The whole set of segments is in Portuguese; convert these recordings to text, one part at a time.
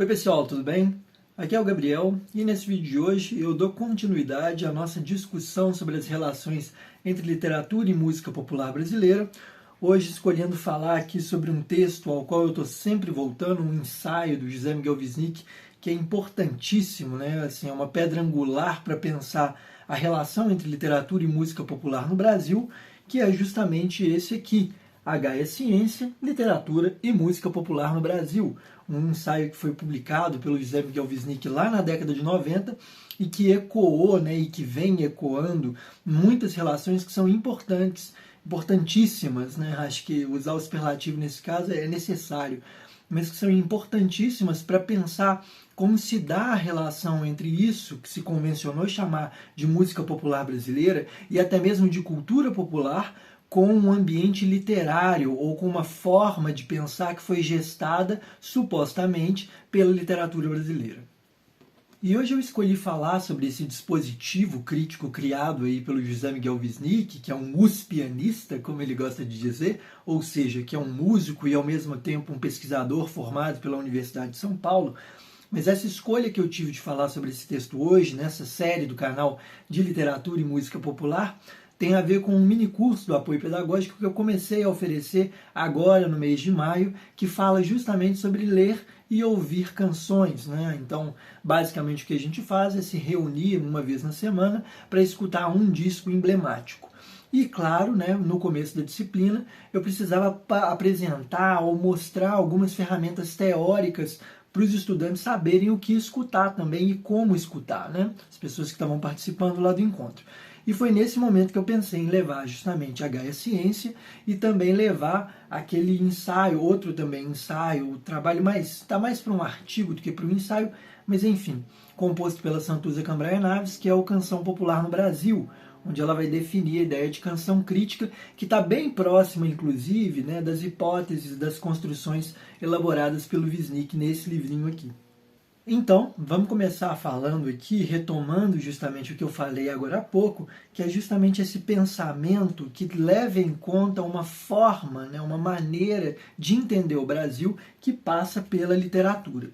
Oi pessoal, tudo bem? Aqui é o Gabriel e nesse vídeo de hoje eu dou continuidade à nossa discussão sobre as relações entre literatura e música popular brasileira. Hoje escolhendo falar aqui sobre um texto ao qual eu estou sempre voltando, um ensaio do José Miguel Wisnik, que é importantíssimo, né? Assim, é uma pedra angular para pensar a relação entre literatura e música popular no Brasil, que é justamente esse aqui, H é Ciência, Literatura e Música Popular no Brasil, um ensaio que foi publicado pelo José Miguel Wisnik lá na década de 90 e que ecoou, né, e que vem ecoando muitas relações que são importantíssimas, né? Acho que usar o superlativo nesse caso é necessário, mas que são importantíssimas para pensar como se dá a relação entre isso que se convencionou chamar de música popular brasileira e até mesmo de cultura popular com um ambiente literário ou com uma forma de pensar que foi gestada, supostamente, pela literatura brasileira. E hoje eu escolhi falar sobre esse dispositivo crítico criado aí pelo José Miguel Wisnik, que é um uspianista, como ele gosta de dizer, ou seja, que é um músico e ao mesmo tempo um pesquisador formado pela Universidade de São Paulo. Mas essa escolha que eu tive de falar sobre esse texto hoje, nessa série do canal de Literatura e Música Popular, tem a ver com um mini curso do apoio pedagógico que eu comecei a oferecer agora no mês de maio, que fala justamente sobre ler e ouvir canções, né? Então, basicamente o que a gente faz é se reunir uma vez na semana para escutar um disco emblemático. E claro, né, no começo da disciplina, eu precisava apresentar ou mostrar algumas ferramentas teóricas para os estudantes saberem o que escutar também e como escutar, né? As pessoas que estavam participando lá do encontro. E foi nesse momento que eu pensei em levar justamente H é Ciência e também levar aquele ensaio, outro também ensaio, o trabalho está mais para um artigo do que para um ensaio, mas enfim, composto pela Santuza Cambraia Naves, que é o Canção Popular no Brasil, onde ela vai definir a ideia de canção crítica, que está bem próxima, inclusive, né, das hipóteses, das construções elaboradas pelo Wisnik nesse livrinho aqui. Então, vamos começar falando aqui, retomando justamente o que eu falei agora há pouco, que é justamente esse pensamento que leva em conta uma forma, né, uma maneira de entender o Brasil que passa pela literatura.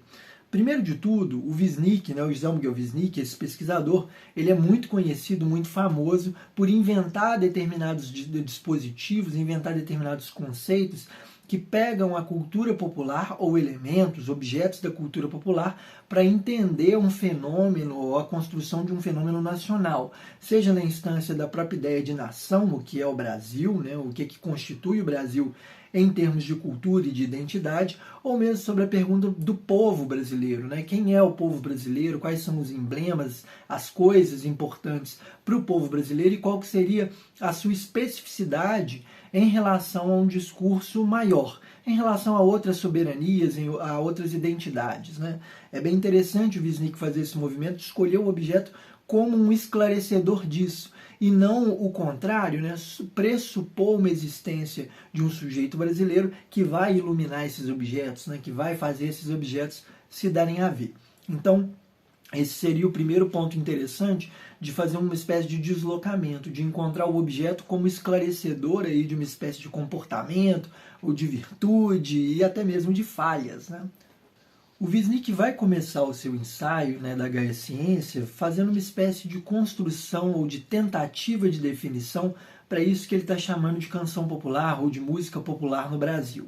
Primeiro de tudo, o Wisnik, né, o José Miguel Wisnik, esse pesquisador, ele é muito conhecido, muito famoso por inventar determinados dispositivos, inventar determinados conceitos que pegam a cultura popular ou elementos, objetos da cultura popular para entender um fenômeno ou a construção de um fenômeno nacional, seja na instância da própria ideia de nação, o que é o Brasil, né, o que constitui o Brasil em termos de cultura e de identidade, ou mesmo sobre a pergunta do povo brasileiro, né? Quem é o povo brasileiro, quais são os emblemas, as coisas importantes para o povo brasileiro e qual que seria a sua especificidade em relação a um discurso maior, em relação a outras soberanias, a outras identidades, né? É bem interessante o Wisnik fazer esse movimento, escolher o objeto como um esclarecedor disso, e não o contrário, né? Pressupor uma existência de um sujeito brasileiro que vai iluminar esses objetos, né? Que vai fazer esses objetos se darem a ver. Então, esse seria o primeiro ponto interessante de fazer uma espécie de deslocamento, de encontrar o objeto como esclarecedor aí de uma espécie de comportamento, ou de virtude, e até mesmo de falhas, né? O Wisnik vai começar o seu ensaio, né, da H é Ciência fazendo uma espécie de construção ou de tentativa de definição para isso que ele está chamando de canção popular ou de música popular no Brasil.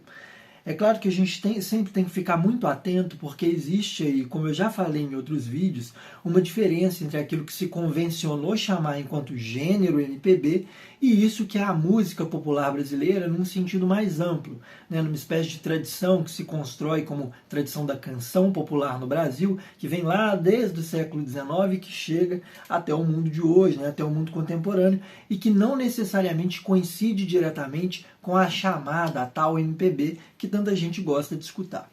É claro que a gente sempre tem que ficar muito atento, porque existe aí, como eu já falei em outros vídeos, uma diferença entre aquilo que se convencionou chamar enquanto gênero MPB e isso que é a música popular brasileira num sentido mais amplo, né, numa espécie de tradição que se constrói como tradição da canção popular no Brasil, que vem lá desde o século XIX e que chega até o mundo de hoje, né, até o mundo contemporâneo, e que não necessariamente coincide diretamente com a chamada, a tal MPB, que tanta gente gosta de escutar.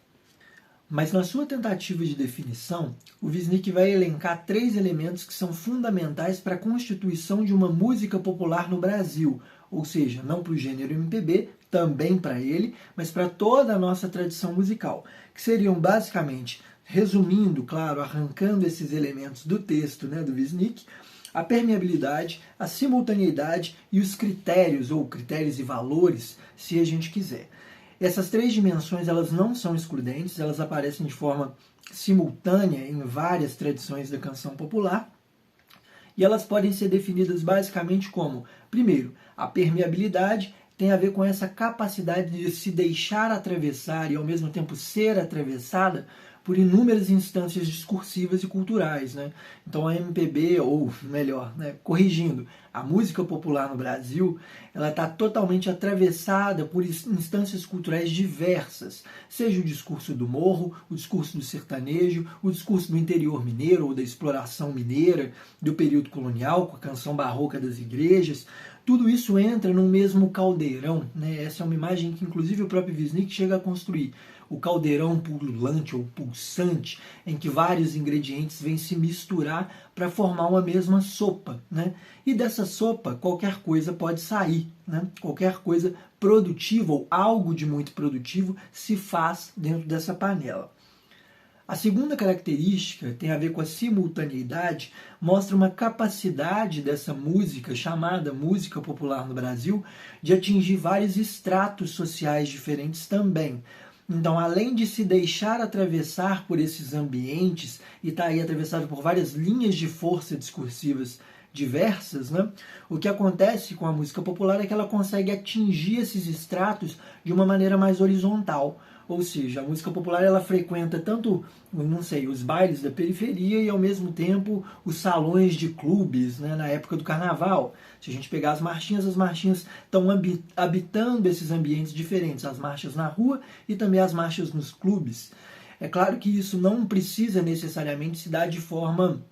Mas na sua tentativa de definição, o Wisnik vai elencar 3 elementos que são fundamentais para a constituição de uma música popular no Brasil, ou seja, não para o gênero MPB, também para ele, mas para toda a nossa tradição musical, que seriam basicamente, resumindo, claro, arrancando esses elementos do texto, né, do Wisnik, a permeabilidade, a simultaneidade e os critérios, ou critérios e valores, se a gente quiser. Essas três dimensões elas não são excludentes, elas aparecem de forma simultânea em várias tradições da canção popular, e elas podem ser definidas basicamente como, primeiro, a permeabilidade tem a ver com essa capacidade de se deixar atravessar e ao mesmo tempo ser atravessada por inúmeras instâncias discursivas e culturais, né? Então a MPB, ou melhor, né, corrigindo, a música popular no Brasil, ela está totalmente atravessada por instâncias culturais diversas, seja o discurso do morro, o discurso do sertanejo, o discurso do interior mineiro ou da exploração mineira, do período colonial, com a canção barroca das igrejas. Tudo isso entra num mesmo caldeirão, né? Essa é uma imagem que inclusive o próprio Wisnik chega a construir. O caldeirão pululante ou pulsante, em que vários ingredientes vêm se misturar para formar uma mesma sopa, né? E dessa sopa, qualquer coisa pode sair, né? Qualquer coisa produtiva ou algo de muito produtivo se faz dentro dessa panela. A segunda característica tem a ver com a simultaneidade, mostra uma capacidade dessa música, chamada música popular no Brasil, de atingir vários estratos sociais diferentes também. Então, além de se deixar atravessar por esses ambientes e estar aí atravessado por várias linhas de força discursivas diversas, né? O que acontece com a música popular é que ela consegue atingir esses estratos de uma maneira mais horizontal. Ou seja, a música popular ela frequenta tanto, não sei, os bailes da periferia e ao mesmo tempo os salões de clubes, né, na época do carnaval. Se a gente pegar as marchinhas estão habitando esses ambientes diferentes, as marchas na rua e também as marchas nos clubes. É claro que isso não precisa necessariamente se dar de forma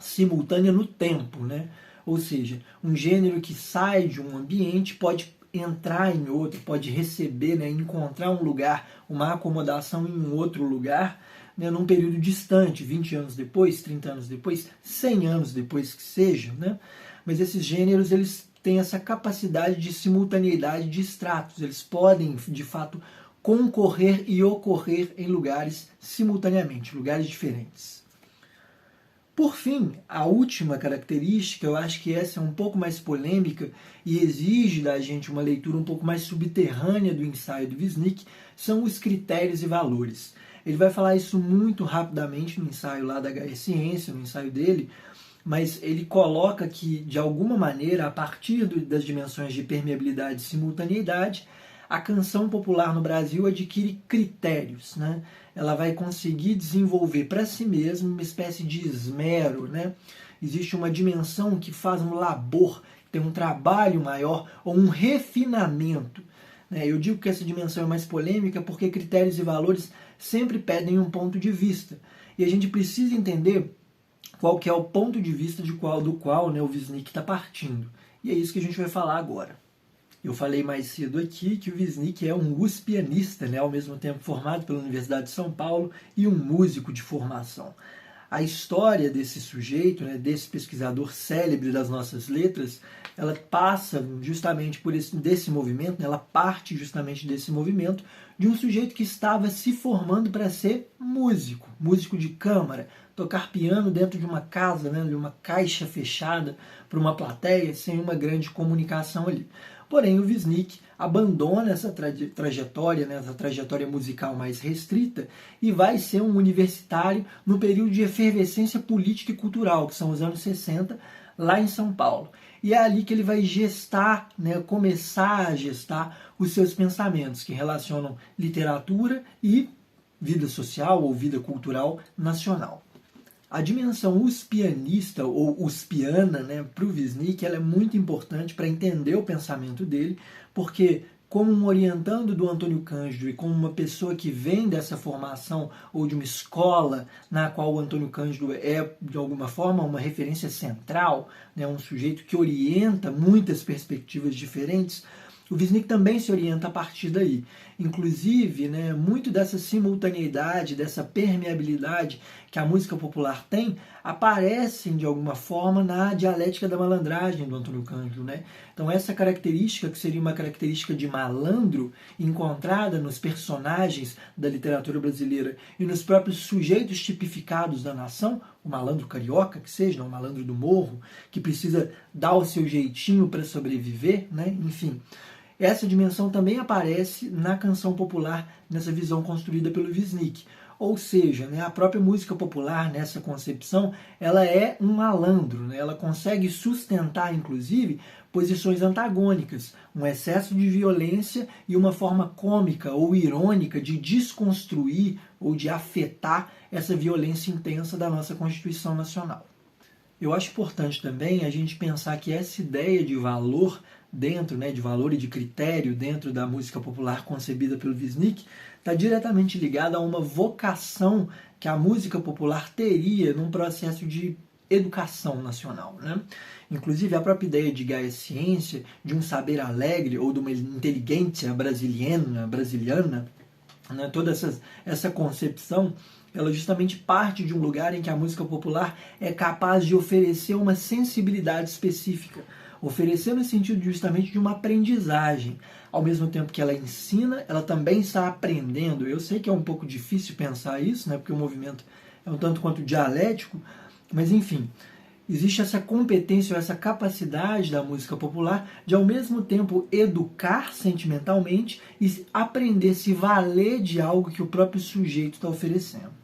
simultânea no tempo, né? Ou seja, um gênero que sai de um ambiente pode entrar em outro, pode receber, né, encontrar um lugar, uma acomodação em um outro lugar, né, num período distante, 20 anos depois, 30 anos depois, 100 anos depois que seja, né? Mas esses gêneros eles têm essa capacidade de simultaneidade de estratos, eles podem, de fato, concorrer e ocorrer em lugares simultaneamente, lugares diferentes. Por fim, a última característica, eu acho que essa é um pouco mais polêmica e exige da gente uma leitura um pouco mais subterrânea do ensaio do Wisnik, são os critérios e valores. Ele vai falar isso muito rapidamente no ensaio lá da HR Ciência, no ensaio dele, mas ele coloca que, de alguma maneira, a partir das dimensões de permeabilidade e simultaneidade, a canção popular no Brasil adquire critérios, né? Ela vai conseguir desenvolver para si mesma uma espécie de esmero, né? Existe uma dimensão que faz um labor, tem um trabalho maior ou um refinamento, né? Eu digo que essa dimensão é mais polêmica porque critérios e valores sempre pedem um ponto de vista. E a gente precisa entender qual que é o ponto de vista do qual, né, o Wisnik está partindo. E é isso que a gente vai falar agora. Eu falei mais cedo aqui que o Wisnik é um uspianista, né, ao mesmo tempo formado pela Universidade de São Paulo e um músico de formação. A história desse sujeito, né, desse pesquisador célebre das nossas letras, ela passa justamente desse movimento, né, ela parte justamente desse movimento de um sujeito que estava se formando para ser músico, músico de câmara, tocar piano dentro de uma casa, né, de uma caixa fechada para uma plateia, sem uma grande comunicação ali. Porém, o Wisnik abandona essa trajetória, né, essa trajetória musical mais restrita, e vai ser um universitário no período de efervescência política e cultural, que são os anos 60, lá em São Paulo. E é ali que ele vai gestar, né, começar a gestar os seus pensamentos, que relacionam literatura e vida social ou vida cultural nacional. A dimensão uspianista ou uspiana, né, para o Wisnik, ela é muito importante para entender o pensamento dele, porque como um orientando do Antônio Cândido e como uma pessoa que vem dessa formação ou de uma escola na qual o Antônio Cândido é, de alguma forma, uma referência central, né, um sujeito que orienta muitas perspectivas diferentes, o Wisnik também se orienta a partir daí. Inclusive, né, muito dessa simultaneidade, dessa permeabilidade que a música popular tem, aparecem de alguma forma na dialética da malandragem do Antônio Cândido, né? Então essa característica, que seria uma característica de malandro, encontrada nos personagens da literatura brasileira e nos próprios sujeitos tipificados da nação, o malandro carioca, que seja, o malandro do morro, que precisa dar o seu jeitinho para sobreviver, né? Enfim. essa dimensão também aparece na canção popular, nessa visão construída pelo Wisnik. Ou seja, né, a própria música popular, nessa concepção, ela é um malandro, né? Ela consegue sustentar, inclusive, posições antagônicas, um excesso de violência e uma forma cômica ou irônica de desconstruir ou de afetar essa violência intensa da nossa Constituição Nacional. Eu acho importante também a gente pensar que essa ideia de valor dentro, né, de valor e de critério dentro da música popular concebida pelo Wisnik está diretamente ligada a uma vocação que a música popular teria num processo de educação nacional, né? Inclusive a própria ideia de Gaia Ciência, de um saber alegre ou de uma inteligência brasiliana, né? Toda essa concepção, ela justamente parte de um lugar em que a música popular é capaz de oferecer uma sensibilidade específica, oferecer no sentido justamente de uma aprendizagem. Ao mesmo tempo que ela ensina, ela também está aprendendo. Eu sei que é um pouco difícil pensar isso, né, porque o movimento é um tanto quanto dialético, mas enfim, existe essa competência, essa capacidade da música popular de ao mesmo tempo educar sentimentalmente e aprender a se valer de algo que o próprio sujeito está oferecendo.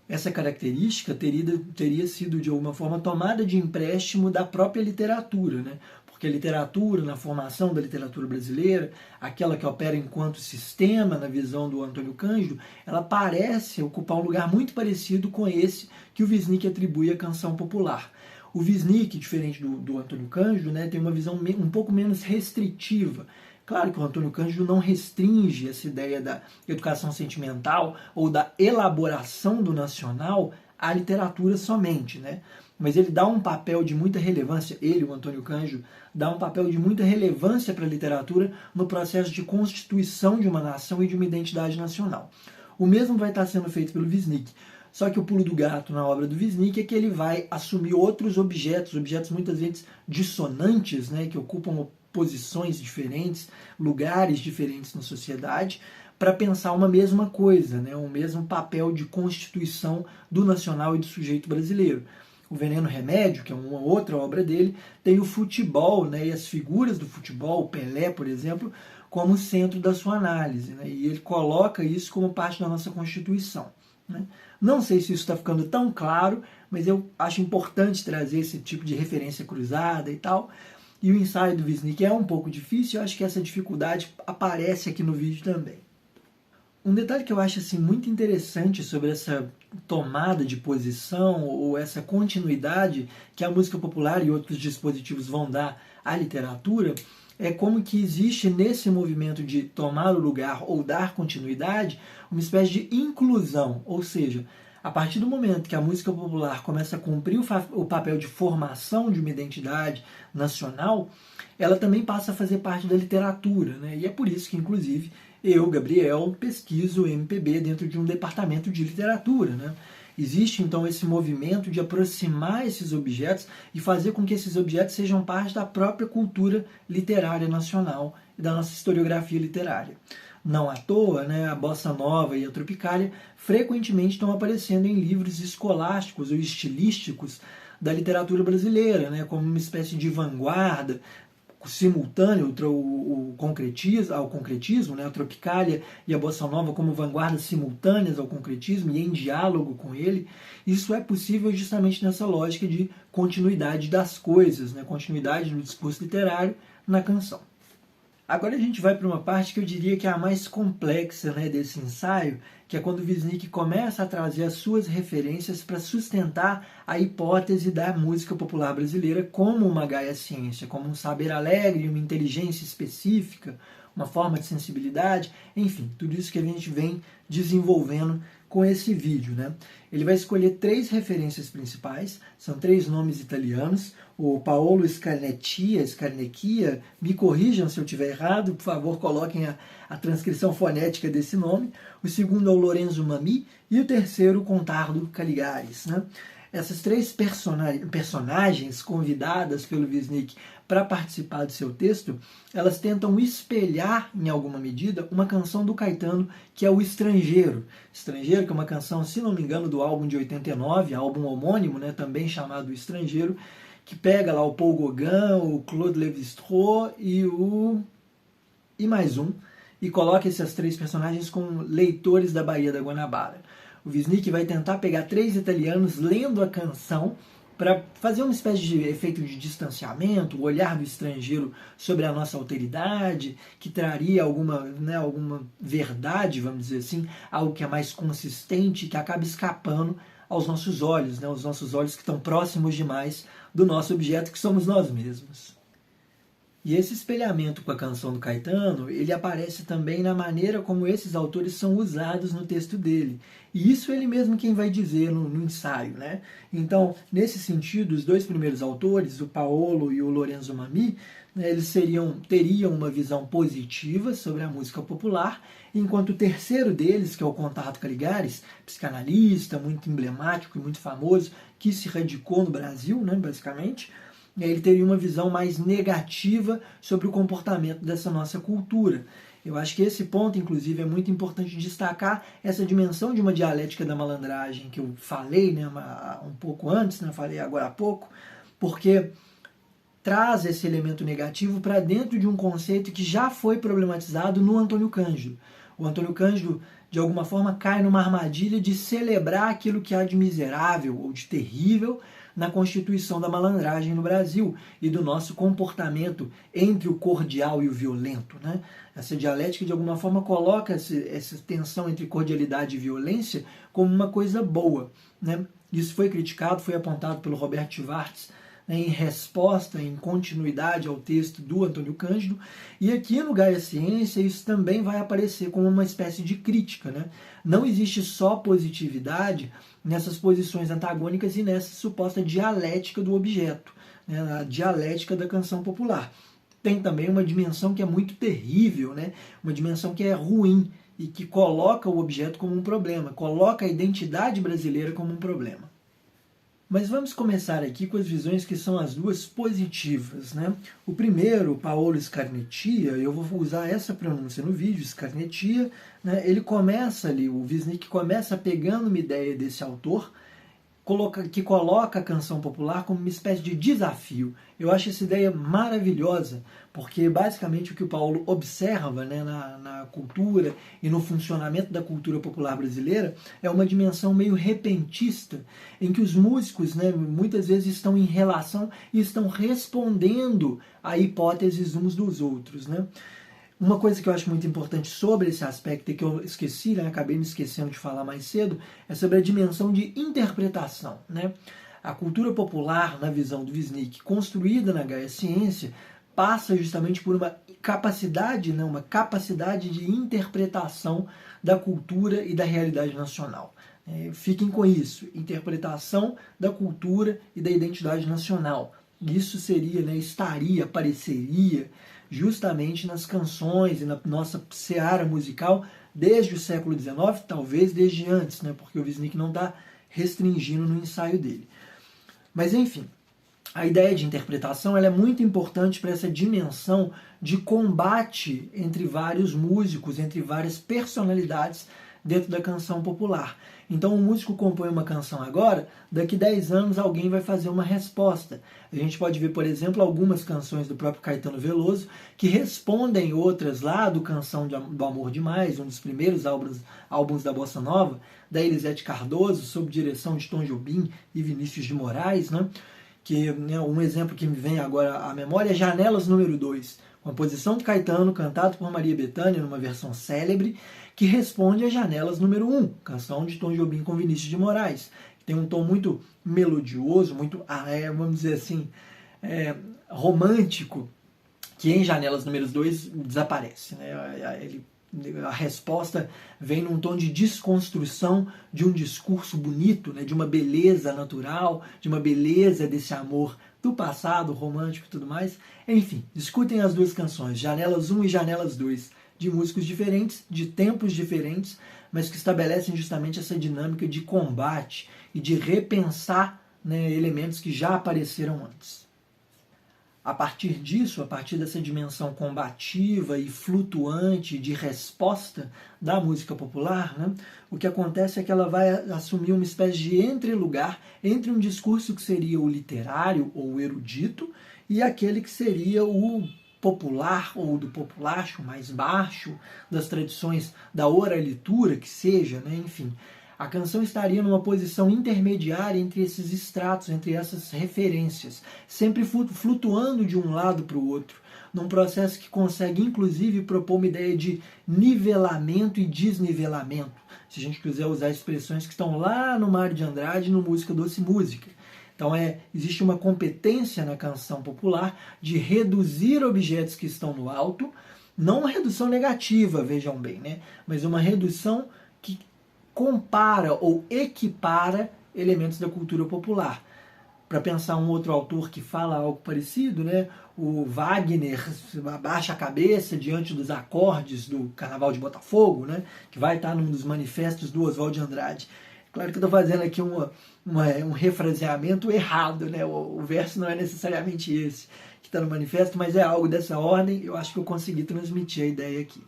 Essa característica teria sido, de alguma forma, tomada de empréstimo da própria literatura, né? Porque a literatura, na formação da literatura brasileira, aquela que opera enquanto sistema, na visão do Antônio Cândido, ela parece ocupar um lugar muito parecido com esse que o Wisnik atribui à canção popular. O Wisnik, diferente do Antônio Cândido, né, tem uma visão um pouco menos restritiva. Claro que o Antônio Cândido não restringe essa ideia da educação sentimental ou da elaboração do nacional à literatura somente, né? Mas ele dá um papel de muita relevância, o Antônio Cândido, dá um papel de muita relevância para a literatura no processo de constituição de uma nação e de uma identidade nacional. O mesmo vai estar sendo feito pelo Wisnik. Só que o pulo do gato na obra do Wisnik é que ele vai assumir outros objetos muitas vezes dissonantes, né, que ocupam posições diferentes, lugares diferentes na sociedade, para pensar uma mesma coisa, né, um mesmo papel de constituição do nacional e do sujeito brasileiro. O Veneno Remédio, que é uma outra obra dele, tem o futebol, né, e as figuras do futebol, o Pelé, por exemplo, como centro da sua análise, né, e ele coloca isso como parte da nossa Constituição, né. Não sei se isso está ficando tão claro, mas eu acho importante trazer esse tipo de referência cruzada e tal. E o ensaio do Wisnik é um pouco difícil, eu acho que essa dificuldade aparece aqui no vídeo também. Um detalhe que eu acho assim, muito interessante sobre essa tomada de posição ou essa continuidade que a música popular e outros dispositivos vão dar à literatura é como que existe nesse movimento de tomar o lugar ou dar continuidade uma espécie de inclusão, ou seja, a partir do momento que a música popular começa a cumprir o papel de formação de uma identidade nacional, ela também passa a fazer parte da literatura, né? E é por isso que, inclusive, eu, Gabriel, pesquiso MPB dentro de um departamento de literatura, né? Existe, então, esse movimento de aproximar esses objetos e fazer com que esses objetos sejam parte da própria cultura literária nacional e da nossa historiografia literária. Não à toa, né, a bossa nova e a tropicália frequentemente estão aparecendo em livros escolásticos ou estilísticos da literatura brasileira, né, como uma espécie de vanguarda simultâneo ao concretismo, né, a tropicália e a bossa nova como vanguardas simultâneas ao concretismo e em diálogo com ele. Isso é possível justamente nessa lógica de continuidade das coisas, né, continuidade do discurso literário na canção. Agora a gente vai para uma parte que eu diria que é a mais complexa, né, desse ensaio, que é quando o Wisnik começa a trazer as suas referências para sustentar a hipótese da música popular brasileira como uma Gaia Ciência, como um saber alegre, uma inteligência específica, uma forma de sensibilidade, enfim, tudo isso que a gente vem desenvolvendo com esse vídeo, né? Ele vai escolher 3 referências principais, são 3 nomes italianos, o Paolo Scarnecchia, me corrijam se eu estiver errado, por favor coloquem a transcrição fonética desse nome, o segundo é o Lorenzo Mamì e o terceiro o Contardo Caligaris, né? Essas 3 personagens convidadas pelo Wisnik para participar do seu texto, elas tentam espelhar, em alguma medida, uma canção do Caetano, que é o Estrangeiro. Estrangeiro, que é uma canção, se não me engano, do álbum de 89, álbum homônimo, né, também chamado Estrangeiro, que pega lá o Paul Gauguin, o Claude Lévi-Strauss e o e mais um, e coloca esses 3 personagens como leitores da Baía da Guanabara. O Wisnik vai tentar pegar 3 italianos lendo a canção para fazer uma espécie de efeito de distanciamento, o olhar do estrangeiro sobre a nossa alteridade, que traria alguma verdade, vamos dizer assim, algo que é mais consistente, que acaba escapando aos nossos olhos, os nossos olhos que estão próximos demais do nosso objeto, que somos nós mesmos. E esse espelhamento com a canção do Caetano, ele aparece também na maneira como esses autores são usados no texto dele. E isso ele mesmo quem vai dizer no ensaio, né? Então, nesse sentido, os 2 primeiros autores, o Paolo e o Lorenzo Mammy, eles teriam uma visão positiva sobre a música popular, enquanto o terceiro deles, que é o Contardo Caligares, psicanalista, muito emblemático e muito famoso, que se radicou no Brasil, né, basicamente, ele teria uma visão mais negativa sobre o comportamento dessa nossa cultura. Eu acho que esse ponto, inclusive, é muito importante destacar essa dimensão de uma dialética da malandragem que eu falei, né, um pouco antes, né, falei agora há pouco, porque traz esse elemento negativo para dentro de um conceito que já foi problematizado no Antônio Cândido. O Antônio Cândido, de alguma forma, cai numa armadilha de celebrar aquilo que há de miserável ou de terrível na constituição da malandragem no Brasil e do nosso comportamento entre o cordial e o violento, né? Essa dialética, de alguma forma, coloca essa tensão entre cordialidade e violência como uma coisa boa, né? Isso foi criticado, foi apontado pelo Roberto Schwartz, né, em resposta, em continuidade ao texto do Antônio Cândido, e aqui no Gaia Ciência isso também vai aparecer como uma espécie de crítica, né? Não existe só positividade nessas posições antagônicas e nessa suposta dialética do objeto, né, a dialética da canção popular. Tem também uma dimensão que é muito terrível, né, uma dimensão que é ruim e que coloca o objeto como um problema, coloca a identidade brasileira como um problema. Mas vamos começar aqui com as visões que são as 2 positivas, né? O primeiro, Paolo Scarnecchia, eu vou usar essa pronúncia no vídeo, Scarnecchia, né? Ele começa ali, o Wisnik começa pegando uma ideia desse autor, que coloca a canção popular como uma espécie de desafio. Eu acho essa ideia maravilhosa, porque basicamente o que o Paulo observa, né, na cultura e no funcionamento da cultura popular brasileira é uma dimensão meio repentista, em que os músicos, né, muitas vezes estão em relação e estão respondendo a hipóteses uns dos outros, né? Uma coisa que eu acho muito importante sobre esse aspecto e que eu esqueci, né, acabei me esquecendo de falar mais cedo, é sobre a dimensão de interpretação, né? A cultura popular, na visão do Wisnik, construída na Gaia Ciência, passa justamente por uma capacidade, né, uma capacidade de interpretação da cultura e da realidade nacional. Fiquem com isso, interpretação da cultura e da identidade nacional. Isso seria, né, estaria, apareceria justamente nas canções e na nossa seara musical desde o século XIX, talvez desde antes, né, porque o Wisnik não está restringindo no ensaio dele. Mas, enfim, a ideia de interpretação ela é muito importante para essa dimensão de combate entre vários músicos, entre várias personalidades dentro da canção popular. Então o músico compõe uma canção agora, daqui 10 anos alguém vai fazer uma resposta. A gente pode ver, por exemplo, algumas canções do próprio Caetano Veloso que respondem outras lá do Canção do Amor Demais, um dos primeiros álbuns da Bossa Nova, da Elisete Cardoso, sob direção de Tom Jobim e Vinícius de Moraes, né? Que, né, um exemplo que me vem agora à memória é Janelas número 2, composição do Caetano, cantado por Maria Bethânia numa versão célebre, que responde a Janelas número 1, canção de Tom Jobim com Vinícius de Moraes, que tem um tom muito melodioso, muito, vamos dizer assim, romântico, que em Janelas número 2 desaparece, né? A resposta vem num tom de desconstrução de um discurso bonito, né, de uma beleza natural, de uma beleza desse amor do passado, romântico e tudo mais. Enfim, escutem as 2 canções, Janelas 1 e Janelas 2, de músicos diferentes, de tempos diferentes, mas que estabelecem justamente essa dinâmica de combate e de repensar, né, elementos que já apareceram antes. A partir disso, a partir dessa dimensão combativa e flutuante de resposta da música popular, né, o que acontece é que ela vai assumir uma espécie de entrelugar entre um discurso que seria o literário ou o erudito e aquele que seria o popular ou do populacho mais baixo, das tradições da oralitura, que seja, né? Enfim, a canção estaria numa posição intermediária entre esses estratos, entre essas referências, sempre flutuando de um lado para o outro, num processo que consegue inclusive propor uma ideia de nivelamento e desnivelamento, se a gente quiser usar expressões que estão lá no Mário de Andrade, no Música Doce Música. Então existe uma competência na canção popular de reduzir objetos que estão no alto, não uma redução negativa, vejam bem, né? Mas uma redução que compara ou equipara elementos da cultura popular. Para pensar um outro autor que fala algo parecido, né? O Wagner abaixa a cabeça diante dos acordes do Carnaval de Botafogo, né? Que vai estar num dos manifestos do Oswald de Andrade. Claro que eu estou fazendo aqui um refraseamento errado, né? O verso não é necessariamente esse que está no manifesto, mas é algo dessa ordem. Eu acho que eu consegui transmitir a ideia aqui.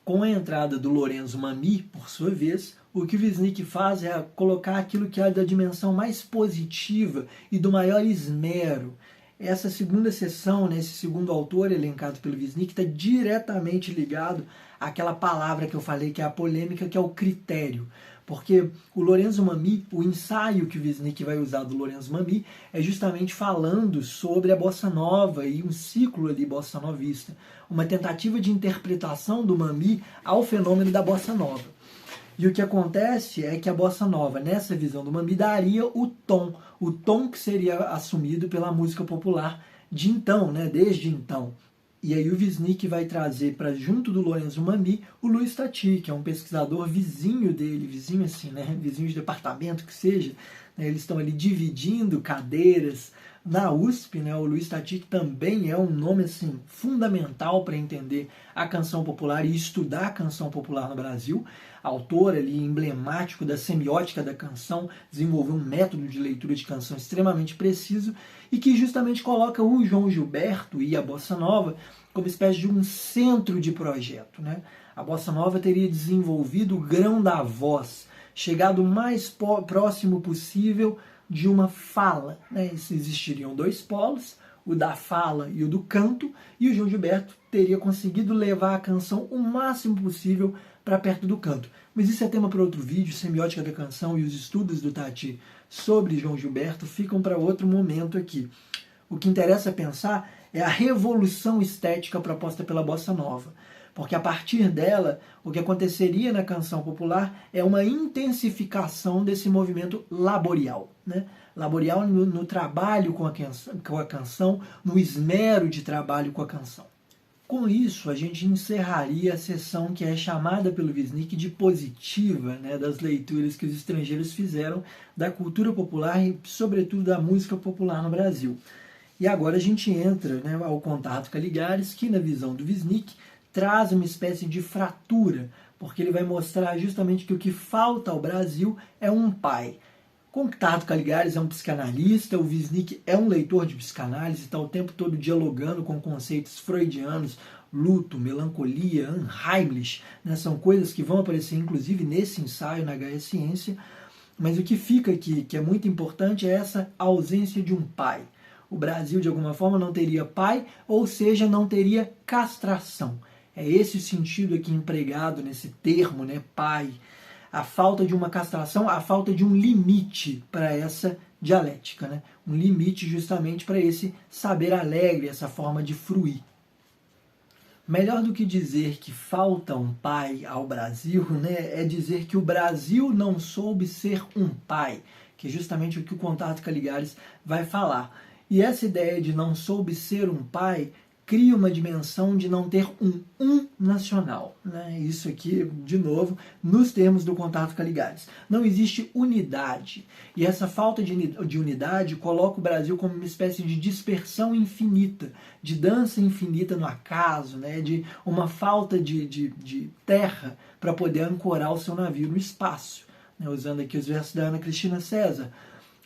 Com a entrada do Lorenzo Mami, por sua vez, o que o Wisnik faz é colocar aquilo que é da dimensão mais positiva e do maior esmero. Essa segunda seção, né, esse segundo autor elencado pelo Wisnik, está diretamente ligado àquela palavra que eu falei, que é a polêmica, que é o critério. Porque o Lorenzo Mami, o ensaio que o Wisnik vai usar do Lorenzo Mami, é justamente falando sobre a bossa nova e um ciclo ali bossa novista. Uma tentativa de interpretação do Mami ao fenômeno da bossa nova. E o que acontece é que a bossa nova, nessa visão do Mami, daria o tom que seria assumido pela música popular de então, né, desde então. E aí o Wisnik vai trazer para junto do Lorenzo Mami o Luiz Tati, que é um pesquisador vizinho dele, vizinho assim, né, vizinho de departamento que seja, né, eles estão ali dividindo cadeiras na USP, né, o Luiz Tati, que também é um nome assim fundamental para entender a canção popular e estudar a canção popular no Brasil, autor ali emblemático da semiótica da canção, desenvolveu um método de leitura de canção extremamente preciso e que justamente coloca o João Gilberto e a Bossa Nova como espécie de um centro de projeto, né? A Bossa Nova teria desenvolvido o grão da voz, chegado o mais próximo possível de uma fala, né? Existiriam dois polos, o da fala e o do canto, e o João Gilberto teria conseguido levar a canção o máximo possível para perto do canto. Mas isso é tema para outro vídeo, semiótica da canção e os estudos do Tati sobre João Gilberto ficam para outro momento aqui. O que interessa pensar é a revolução estética proposta pela Bossa Nova, porque a partir dela, o que aconteceria na canção popular é uma intensificação desse movimento laborial, né? Laborial no trabalho com a canção, no esmero de trabalho com a canção. Com isso, a gente encerraria a sessão que é chamada pelo Wisnik de positiva, né, das leituras que os estrangeiros fizeram da cultura popular e, sobretudo, da música popular no Brasil. E agora a gente entra, né, ao Contato Caligares, que, na visão do Wisnik, traz uma espécie de fratura, porque ele vai mostrar justamente que o que falta ao Brasil é um pai. Contato Caligares é um psicanalista, o Wisnik é um leitor de psicanálise, está o tempo todo dialogando com conceitos freudianos, luto, melancolia, Unheimlich, né? São coisas que vão aparecer inclusive nesse ensaio na HS Ciência, mas o que fica aqui, que é muito importante, é essa ausência de um pai. O Brasil, de alguma forma, não teria pai, ou seja, não teria castração. É esse o sentido aqui empregado nesse termo, né, pai. A falta de uma castração, a falta de um limite para essa dialética, né? Um limite justamente para esse saber alegre, essa forma de fruir. Melhor do que dizer que falta um pai ao Brasil, né, é dizer que o Brasil não soube ser um pai, que é justamente o que o Contato Caligares vai falar. E essa ideia de não soube ser um pai cria uma dimensão de não ter um nacional, né? Isso aqui, de novo, nos termos do Contato Caligares. Não existe unidade. E essa falta de unidade coloca o Brasil como uma espécie de dispersão infinita, de dança infinita no acaso, né? De uma falta de terra para poder ancorar o seu navio no espaço, né? Usando aqui os versos da Ana Cristina César.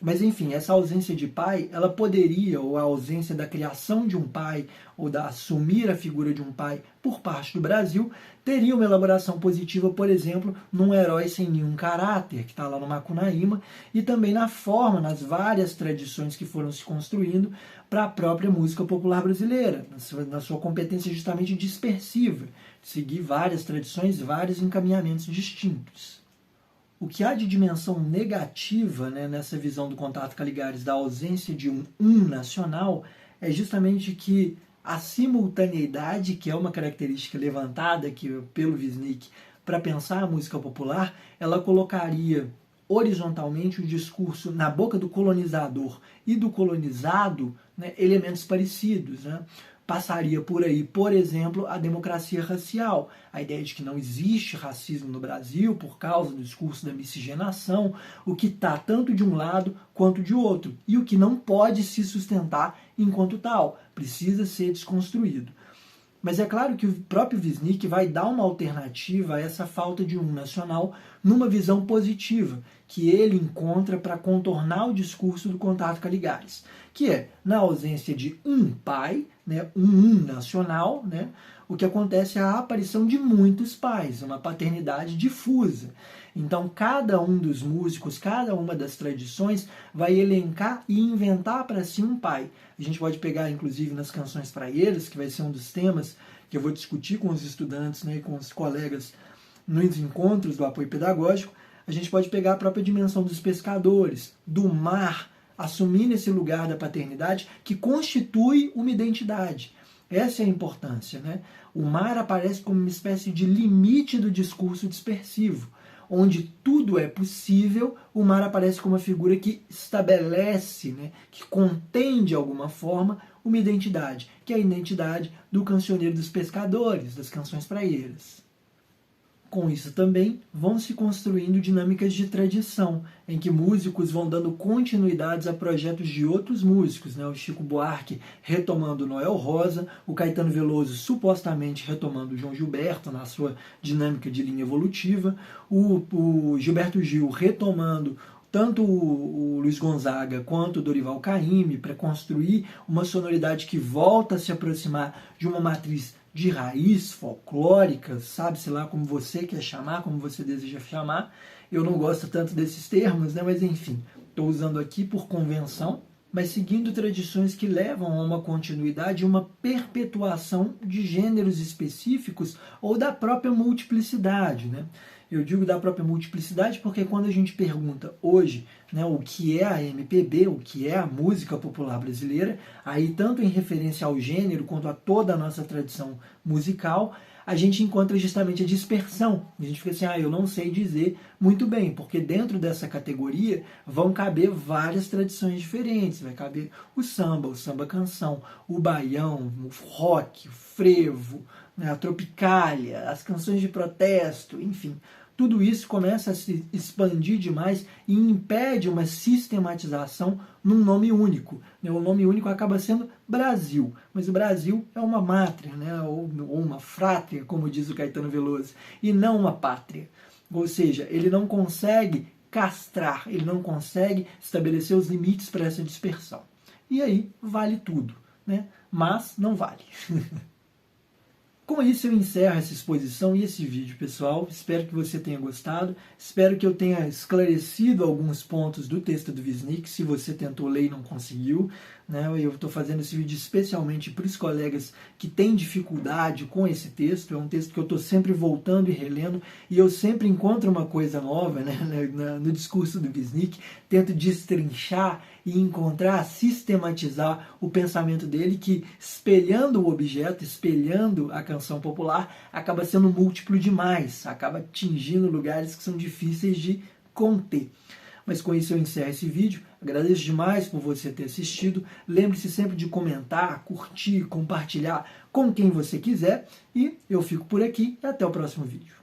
Mas enfim, essa ausência de pai, ela poderia, ou a ausência da criação de um pai, ou da assumir a figura de um pai por parte do Brasil, teria uma elaboração positiva, por exemplo, num herói sem nenhum caráter, que está lá no Macunaíma, e também na forma, nas várias tradições que foram se construindo para a própria música popular brasileira, na sua competência justamente dispersiva, de seguir várias tradições, vários encaminhamentos distintos. O que há de dimensão negativa, né, nessa visão do Contato Caligares, da ausência de um nacional, é justamente que a simultaneidade, que é uma característica levantada aqui pelo Wisnik para pensar a música popular, ela colocaria horizontalmente o discurso na boca do colonizador e do colonizado, né, elementos parecidos, né? Passaria por aí, por exemplo, a democracia racial, a ideia de que não existe racismo no Brasil por causa do discurso da miscigenação, o que está tanto de um lado quanto de outro, e o que não pode se sustentar enquanto tal, precisa ser desconstruído. Mas é claro que o próprio Wisnik vai dar uma alternativa a essa falta de um nacional numa visão positiva, que ele encontra para contornar o discurso do Contato Caligares, que é, na ausência de um pai, né, um nacional, né, o que acontece é a aparição de muitos pais, uma paternidade difusa. Então, cada um dos músicos, cada uma das tradições vai elencar e inventar para si um pai. A gente pode pegar, inclusive, nas canções praieras, que vai ser um dos temas que eu vou discutir com os estudantes, né, e com os colegas nos encontros do apoio pedagógico. A gente pode pegar a própria dimensão dos pescadores, do mar, assumindo esse lugar da paternidade que constitui uma identidade. Essa é a importância, né? O mar aparece como uma espécie de limite do discurso dispersivo. Onde tudo é possível, o mar aparece como uma figura que estabelece, né, que contém de alguma forma uma identidade, que é a identidade do cancioneiro dos pescadores, das canções praieiras. Com isso também vão se construindo dinâmicas de tradição, em que músicos vão dando continuidades a projetos de outros músicos, né? O Chico Buarque retomando Noel Rosa, o Caetano Veloso supostamente retomando o João Gilberto na sua dinâmica de linha evolutiva, o Gilberto Gil retomando tanto o Luiz Gonzaga quanto o Dorival Caymmi para construir uma sonoridade que volta a se aproximar de uma matriz de raiz folclórica, sabe-se lá como você quer chamar, como você deseja chamar. Eu não gosto tanto desses termos, né? Mas enfim, estou usando aqui por convenção, mas seguindo tradições que levam a uma continuidade e uma perpetuação de gêneros específicos ou da própria multiplicidade, né? Eu digo da própria multiplicidade porque quando a gente pergunta hoje, né, o que é a MPB, o que é a música popular brasileira, aí tanto em referência ao gênero quanto a toda a nossa tradição musical, a gente encontra justamente a dispersão. A gente fica assim, eu não sei dizer muito bem, porque dentro dessa categoria vão caber várias tradições diferentes. Vai caber o samba canção, o baião, o rock, o frevo, né, a tropicália, as canções de protesto, enfim. Tudo isso começa a se expandir demais e impede uma sistematização num nome único. O nome único acaba sendo Brasil, mas o Brasil é uma mátria, né? ou uma frátria, como diz o Caetano Veloso, e não uma pátria. Ou seja, ele não consegue castrar, ele não consegue estabelecer os limites para essa dispersão. E aí vale tudo, né? Mas não vale. Com isso eu encerro essa exposição e esse vídeo, pessoal. Espero que você tenha gostado. Espero que eu tenha esclarecido alguns pontos do texto do Wisnik, se você tentou ler e não conseguiu, né? Eu estou fazendo esse vídeo especialmente para os colegas que têm dificuldade com esse texto. É um texto que eu estou sempre voltando e relendo, e eu sempre encontro uma coisa nova, né, no discurso do Wisnik. Tento destrinchar e encontrar, sistematizar o pensamento dele, que espelhando o objeto, espelhando a canção popular, acaba sendo múltiplo demais, acaba atingindo lugares que são difíceis de conter. Mas com isso eu encerro esse vídeo. Agradeço demais por você ter assistido. Lembre-se sempre de comentar, curtir, compartilhar com quem você quiser. E eu fico por aqui e até o próximo vídeo.